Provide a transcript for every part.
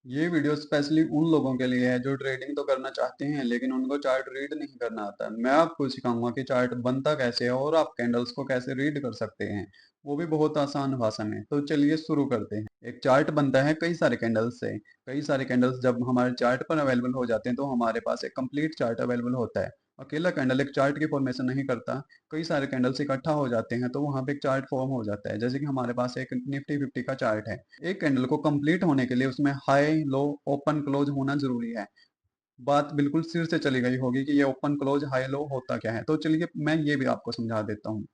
ये video specially उन लोगों के लिए है जो ट्रेडिंग तो करना चाहते हैं लेकिन उनको चार्ट रीड नहीं करना आता। मैं आपको सिखाऊंगा कि चार्ट बनता कैसे है और आप कैंडल्स को कैसे रीड कर सकते हैं, वो भी बहुत आसान भाषा में। तो चलिए शुरू करते हैं। एक चार्ट बनता है कई सारे कैंडल्स से। कई सारे कैंडल्स जब हमारे चार्ट पर अवेलेबल हो जाते हैं तो हमारे पास एक कंप्लीट चार्ट अवेलेबल होता है। अकेला कैंडल एक चार्ट की फॉर्मेशन नहीं करता। कई सारे कैंडल्स इकट्ठा हो जाते हैं तो वहां पे एक चार्ट फॉर्म हो जाता है। जैसे कि हमारे पास एक निफ्टी 50 का चार्ट है। एक कैंडल को कंप्लीट होने के लिए उसमें हाई लो ओपन क्लोज होना जरूरी है। बात बिल्कुल सिर से चली गई होगी कि ये ओपन क्लोज हाई लो होता क्या है। तो चलिए मैं ये भी आपको समझा देता हूँ।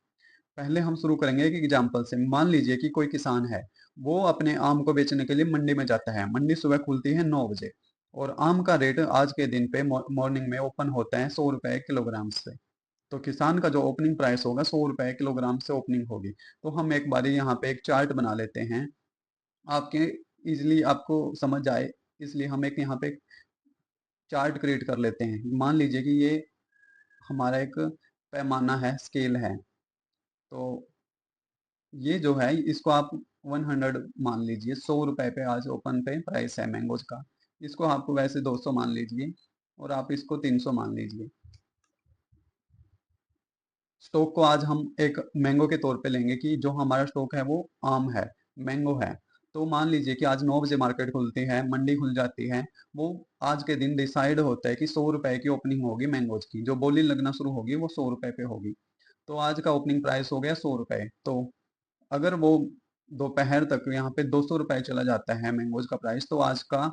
पहले हम शुरू करेंगे एक एग्जाम्पल से। मान लीजिए कि कोई किसान है, वो अपने आम को बेचने के लिए मंडी में जाता है। मंडी सुबह खुलती है 9 बजे और आम का रेट आज के दिन पे मॉर्निंग में ओपन होता है 100 रुपए किलोग्राम से। तो किसान का जो ओपनिंग प्राइस होगा 100 रुपए किलोग्राम से ओपनिंग होगी। तो हम एक बारी यहाँ पे एक चार्ट बना लेते हैं, आपके इजिली आपको समझ आए, इसलिए हम एक यहाँ पे चार्ट क्रिएट कर लेते हैं। मान लीजिए कि ये हमारा एक पैमाना है, स्केल है। तो ये जो है इसको आप 100 मान लीजिए। 100 रुपए पे आज ओपन पे प्राइस है मैंगोज का। इसको आप वैसे 200 मान लीजिए और आप इसको 300 मान लीजिए। स्टॉक को आज हम एक मैंगो के तौर पे लेंगे कि जो हमारा स्टॉक है वो आम है, मैंगो है। तो मान लीजिए कि आज 9 बजे मार्केट खुलती है, मंडी खुल जाती है। वो आज के दिन डिसाइड होता है कि 100 रुपए की ओपनिंग होगी मैंगोज की। जो बोली लगना शुरू होगी वो 100 रुपए पे होगी। तो आज का ओपनिंग प्राइस हो गया 100 रुपए। तो अगर वो दोपहर तक यहाँ पे 200 रुपए चला जाता है मैंगोज का प्राइस, तो आज का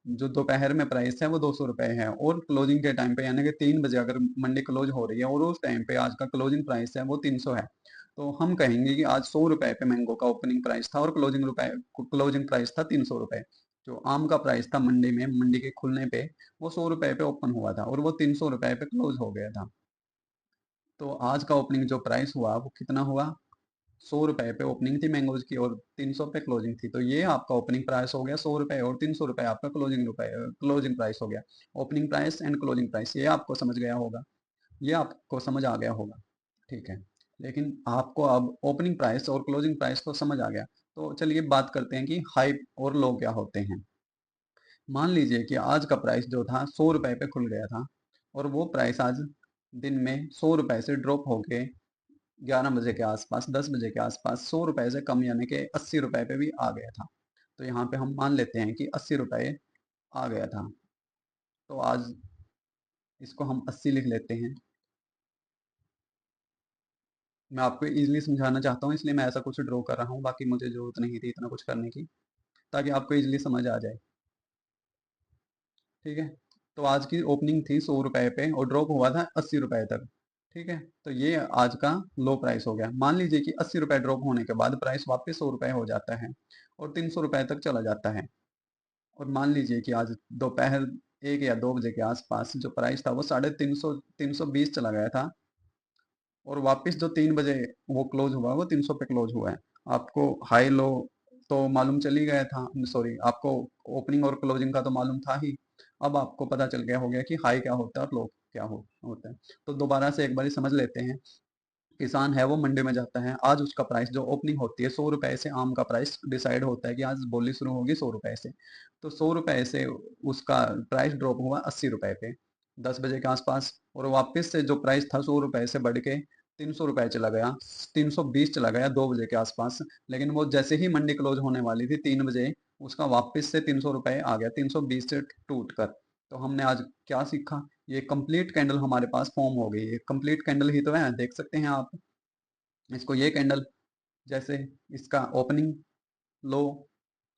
जो दोपहर में प्राइस है वो 200 रुपए है। और क्लोजिंग के टाइम पे यानी कि 3 बजे अगर मंडी क्लोज हो रही है और उस टाइम पे आज का क्लोजिंग प्राइस है वो 300 है। तो हम कहेंगे कि आज 100 रुपए पे मैंगो का ओपनिंग प्राइस था और क्लोजिंग प्राइस था 300 रुपए। जो आम का प्राइस था मंडी में, मंडी के खुलने पे, वो 100 रुपए पे ओपन हुआ था और वो 300 रुपए पे क्लोज हो गया था। तो आज का ओपनिंग जो प्राइस हुआ वो कितना हुआ? 100 रुपए पे ओपनिंग थी मैंगोज की और 300 पे क्लोजिंग थी। तो ये आपका ओपनिंग प्राइस हो गया 100 रुपए और 300 रुपए आपका क्लोजिंग प्राइस हो गया। Opening price and closing price ये आपको समझ गया होगा, ये आपको समझ आ गया होगा। ठीक है, लेकिन आपको अब ओपनिंग प्राइस और क्लोजिंग प्राइस तो समझ आ गया। तो चलिए बात करते हैं कि हाई और लो क्या होते हैं। मान लीजिए कि आज का प्राइस जो था 100 रुपए पे खुल गया था और वो प्राइस आज दिन में 100 रुपए से ड्रॉप होके 11 बजे के आसपास, 10 बजे के आसपास 100 रुपए से कम यानी कि 80 रुपए पे भी आ गया था। तो यहाँ पे हम मान लेते हैं कि 80 रुपए आ गया था। तो आज इसको हम 80 लिख लेते हैं। मैं आपको इजीली समझाना चाहता हूँ इसलिए मैं ऐसा कुछ ड्रॉ कर रहा हूँ, बाकी मुझे जरूरत नहीं थी इतना कुछ करने की, ताकि आपको इजीली समझ आ जाए। ठीक है, तो आज की ओपनिंग थी 100 रुपए पे और ड्रॉप हुआ था 80 रुपए तक। ठीक है, तो ये आज का लो प्राइस हो गया। मान लीजिए कि 80 रुपए ड्रॉप होने के बाद प्राइस वापस 100 रुपए हो जाता है और 300 रुपए तक चला जाता है। और मान लीजिए कि आज दोपहर 1 या 2 बजे के आसपास जो प्राइस था वो 350 320 चला गया था और वापस जो 3 बजे वो क्लोज हुआ वो 300 पे क्लोज हुआ है। आपको हाई लो तो मालूम चल ही गया था, सॉरी, आपको ओपनिंग और क्लोजिंग का तो मालूम था ही। अब आपको पता चल गया हो गया कि हाई क्या होता है और लो क्या होता है। तो दोबारा से एक बार समझ लेते हैं। किसान है वो मंडी में जाता है, आज उसका प्राइस जो ओपनिंग होती है 100 रुपए से, आम का प्राइस डिसाइड होता है कि आज बोली शुरू होगी 100 रुपए से। तो 100 रुपए से उसका प्राइस ड्रॉप हुआ 80 रुपए पे 10 बजे के आसपास और वापस से जो प्राइस था 100 रुपए से बढ़ के 300 रुपए चला गया, 320 चला गया 2 बजे के आसपास। लेकिन वो जैसे ही मंडी क्लोज होने वाली थी 3 बजे, उसका वापस से 300 रुपए आ गया 320 से टूट कर। तो हमने आज क्या सीखा? ये कंप्लीट कैंडल हमारे पास फॉर्म हो गई है। कंप्लीट कैंडल ही तो है, देख सकते हैं आप इसको। ये कैंडल जैसे इसका ओपनिंग, लो,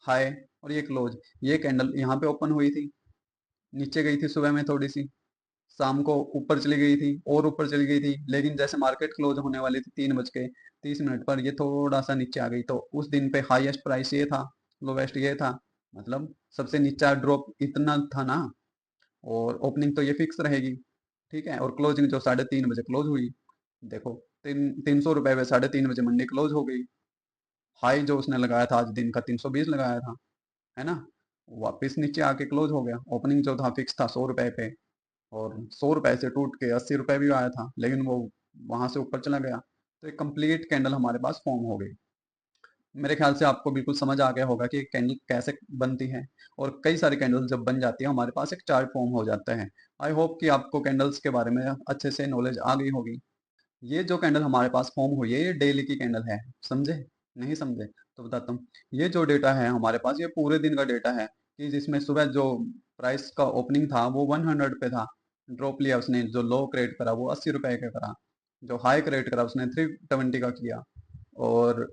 हाई और ये क्लोज, ये कैंडल यहाँ पे ओपन हुई थी, नीचे गई थी सुबह में थोड़ी सी, शाम को ऊपर चली गई थी और ऊपर चली गई थी। लेकिन जैसे मार्केट क्लोज होने वाली थी 3 बज के 30 मिनट पर ये थोड़ा सा नीचे आ गई। तो उस दिन पे हाईएस्ट प्राइस ये था, लोवेस्ट ये था, मतलब सबसे नीचा ड्रॉप इतना था ना। और ओपनिंग तो ये फिक्स रहेगी। ठीक है, और क्लोजिंग जो 3:30 बजे क्लोज हुई, देखो 300 रुपए पे 3:30 बजे मंडी क्लोज हो गई। हाई जो उसने लगाया था आज दिन का 320 लगाया था, है ना, वापिस नीचे आके क्लोज हो गया। ओपनिंग जो था फिक्स था 100 रुपए पे और 100 रुपए से टूट के 80 रुपए भी आया था, लेकिन वो वहां से ऊपर चला गया। तो एक कंप्लीट कैंडल हमारे पास फॉर्म हो गई। मेरे ख्याल से आपको बिल्कुल समझ आ गया होगा कि कैंडल कैसे बनती है, और कई सारी कैंडल जब बन जाती है हमारे पास एक चार्ट फॉर्म हो जाता है। आई होप कि आपको कैंडल्स के बारे में अच्छे से नॉलेज आ गई होगी। ये जो कैंडल हमारे पास फॉर्म हुई है ये डेली की कैंडल है, समझे? नहीं समझे तो बताता हूँ। ये जो डेटा है हमारे पास ये पूरे दिन का डेटा है, कि जिसमें सुबह जो प्राइस का ओपनिंग था वो 100 पे था, ड्रॉप लिया उसने, जो लो क्रिएट करा वो 80 रुपए का करा, जो हाई क्रिएट करा उसने 320 का किया, और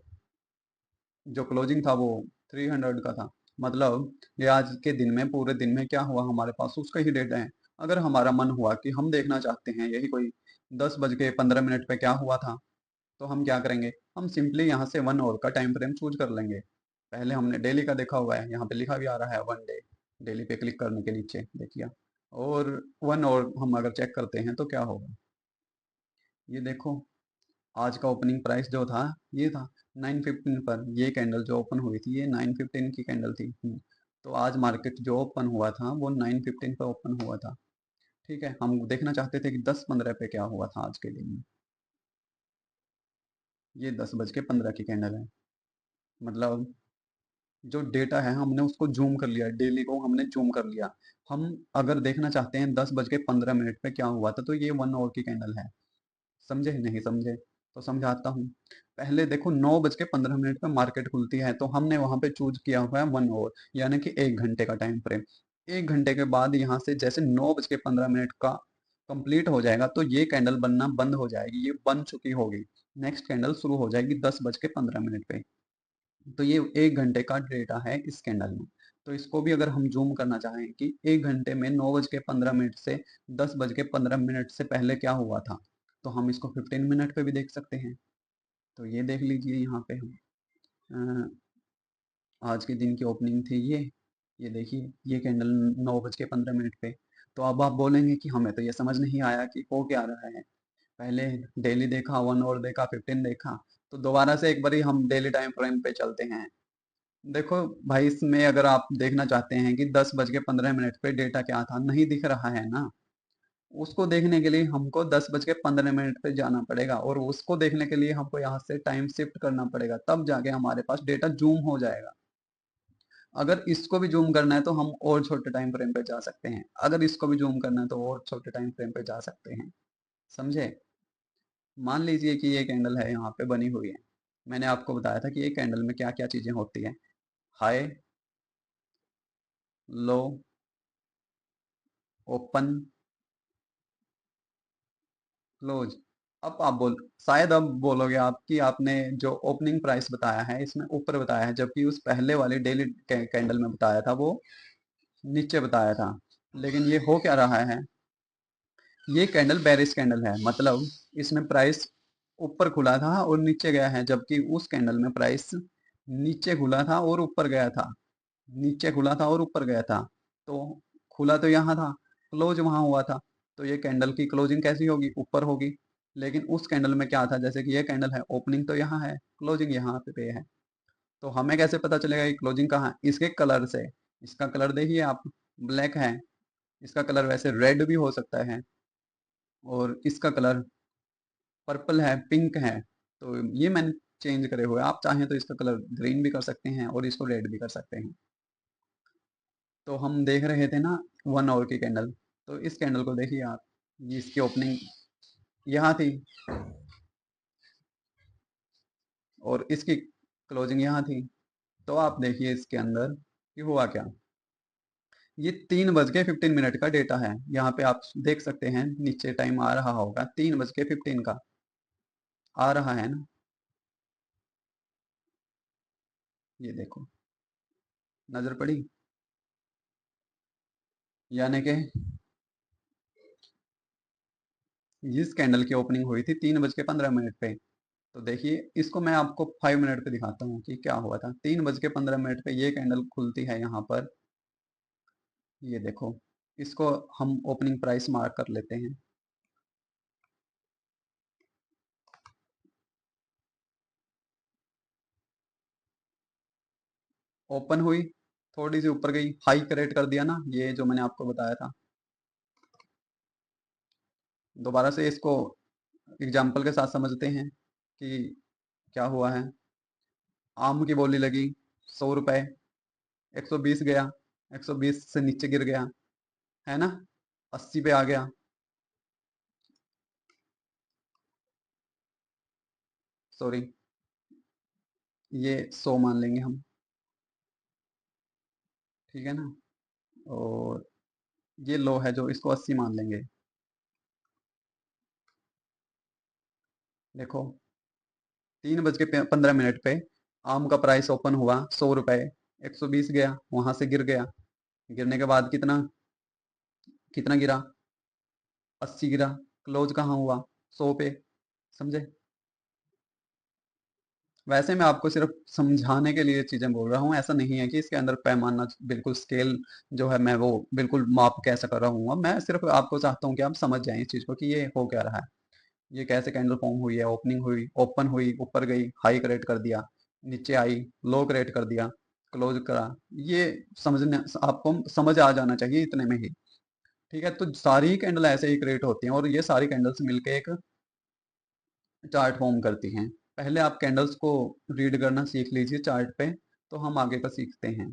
जो क्लोजिंग था वो 300 का था। मतलब ये आज के दिन में पूरे दिन में क्या हुआ हमारे पास उसका ही डेटा है। अगर हमारा मन हुआ कि हम देखना चाहते हैं यही कोई 10 बज के 15 मिनट पे क्या हुआ था, तो हम क्या करेंगे, हम सिंपली यहाँ से 1 आवर का टाइम फ्रेम चूज कर लेंगे। पहले हमने डेली का देखा हुआ है, यहाँ पे लिखा भी आ रहा है 1 डे, डेली पे क्लिक करने के नीचे देखिए, और 1 आवर हम अगर चेक करते हैं तो क्या होगा, ये देखो। आज का ओपनिंग प्राइस जो था ये था 915 पर, ये कैंडल जो ओपन हुई थी ये 915 की कैंडल थी। तो आज मार्केट जो ओपन हुआ था वो 915 पर ओपन हुआ था। ठीक है, हम देखना चाहते थे कि 10-15 पे क्या हुआ था आज के दिन में। ये 10 बज के 15 की कैंडल है। मतलब जो डेटा है हमने उसको जूम कर लिया, डेली को हमने जूम कर लिया। हम अगर देखना चाहते हैं 10 बज के 15 मिनट पे क्या हुआ था, तो ये 1 आवर की कैंडल है। समझे नहीं समझे तो समझाता हूँ। पहले देखो 9 बज के 15 मिनट पे मार्केट खुलती है, तो हमने वहां पे चूज किया हुआ है 1 आवर, यानी कि 1 घंटे का टाइम फ्रेम। 1 घंटे के बाद यहाँ से जैसे 9 बज के 15 मिनट का कंप्लीट हो जाएगा तो ये कैंडल बनना बंद हो जाएगी, ये बन चुकी होगी। नेक्स्ट कैंडल शुरू हो जाएगी 10 बज के 15 मिनट पे। तो ये 1 घंटे का डेटा है इस कैंडल में। तो इसको भी अगर हम जूम करना चाहें कि 1 घंटे में 9 बज के 15 मिनट से 10 बज के 15 मिनट से पहले क्या हुआ था, तो हम इसको 15 मिनट पे भी देख सकते हैं। तो ये देख लीजिए यहाँ पे हम, आज के दिन की ओपनिंग थी ये देखिए, ये कैंडल 9 बज के 15 मिनट पे। तो अब आप बोलेंगे कि हमें तो ये समझ नहीं आया कि हो क्या रहा है। पहले डेली देखा, 1 आवर देखा, 15 देखा, तो दोबारा से एक बार हम डेली टाइम फ्रेम पे चलते हैं। देखो भाई, इसमें अगर आप देखना चाहते हैं कि 10 बज के 15 मिनट पे डेटा क्या था, नहीं दिख रहा है ना, उसको देखने के लिए हमको 10 बज के 15 मिनट पे जाना पड़ेगा, और उसको देखने के लिए हमको यहाँ से टाइम शिफ्ट करना पड़ेगा, तब जाके हमारे पास डेटा जूम हो जाएगा। अगर इसको भी जूम करना है तो हम और छोटे टाइम फ्रेम पे जा सकते हैं, अगर इसको भी जूम करना है तो और छोटे टाइम फ्रेम पे जा सकते हैं। समझे? मान लीजिए कि ये कैंडल है यहाँ पे बनी हुई है, मैंने आपको बताया था कि ये कैंडल में क्या क्या चीजें होती है। हाई, लो, ओपन, क्लोज। अब आप बोल शायद अब बोलोगे आप कि आपने जो ओपनिंग प्राइस बताया है इसमें ऊपर बताया है, जबकि उस पहले वाली डेली कैंडल में बताया था वो नीचे बताया था। लेकिन ये हो क्या रहा है, ये कैंडल बेरिश कैंडल है, मतलब इसमें प्राइस ऊपर खुला था और नीचे गया है, जबकि उस कैंडल में प्राइस नीचे खुला था और ऊपर गया था, नीचे खुला था और ऊपर गया था। तो खुला तो यहाँ था, क्लोज वहां हुआ था, तो ये कैंडल की क्लोजिंग कैसी होगी, ऊपर होगी। लेकिन उस कैंडल में क्या था, जैसे कि ये कैंडल है, ओपनिंग तो यहाँ है, क्लोजिंग यहाँ पे है। तो हमें कैसे पता चलेगा कि क्लोजिंग कहाँ है, इसके कलर से। इसका कलर देखिए आप, ब्लैक है, इसका कलर वैसे रेड भी हो सकता है, और इसका कलर पर्पल है, पिंक है। तो ये मैंने चेंज करे हुए, आप चाहें तो इसका कलर ग्रीन भी कर सकते हैं और इसको रेड भी कर सकते हैं। तो हम देख रहे थे ना 1 आवर की कैंडल, तो इस कैंडल को देखिए आप, ये इसकी ओपनिंग यहाँ थी और इसकी क्लोजिंग यहाँ थी। तो आप देखिए इसके अंदर कि हुआ क्या। ये 3 बज के 15 मिनट का डेटा है, यहाँ पे आप देख सकते हैं नीचे टाइम आ रहा होगा 3 बज के 15 का, आ रहा है ना, ये देखो, नजर पड़ी, यानी कि इस कैंडल की ओपनिंग हुई थी 3 बज के 15 मिनट पे। तो देखिए इसको मैं आपको 5 मिनट पे दिखाता हूँ कि क्या हुआ था। 3 बज के 15 मिनट पे ये कैंडल खुलती है यहाँ पर, ये देखो, इसको हम ओपनिंग प्राइस मार्क कर लेते हैं। ओपन हुई, थोड़ी सी ऊपर गई, हाई क्रिएट कर दिया ना, ये जो मैंने आपको बताया था। दोबारा से इसको एग्जाम्पल के साथ समझते हैं कि क्या हुआ है। आम की बोली लगी 100 रुपए, 120 गया, 120 से नीचे गिर गया, है ना, 80 पे आ गया, सॉरी, ये 100 मान लेंगे हम, ठीक है ना, और ये लो है जो, इसको 80 मान लेंगे। देखो 3:15 पे आम का प्राइस ओपन हुआ 100 रुपए, 120 गया, वहां से गिर गया, गिरने के बाद कितना कितना गिरा, 80 गिरा, क्लोज कहाँ हुआ, 100 पे, समझे। वैसे मैं आपको सिर्फ समझाने के लिए चीजें बोल रहा हूँ, ऐसा नहीं है कि इसके अंदर पैमाना बिल्कुल स्केल जो है मैं वो बिल्कुल माप कैसे कर रहा हूँ, मैं सिर्फ आपको चाहता हूँ कि आप समझ जाएं इस चीज को कि ये हो क्या रहा है, ये कैसे कैंडल फॉर्म हुई है, ओपनिंग हुई, ओपन हुई, ऊपर गई, हाई क्रिएट कर दिया, नीचे आई, लो क्रिएट कर दिया, क्लोज करा, ये समझने आपको समझ आ जाना चाहिए इतने में ही, ठीक है। तो सारी ही कैंडल ऐसे ही क्रिएट होती हैं और ये सारी कैंडल्स मिलके एक चार्ट फॉर्म करती हैं। पहले आप कैंडल्स को रीड करना सीख लीजिए चार्ट पे, तो हम आगे का सीखते हैं।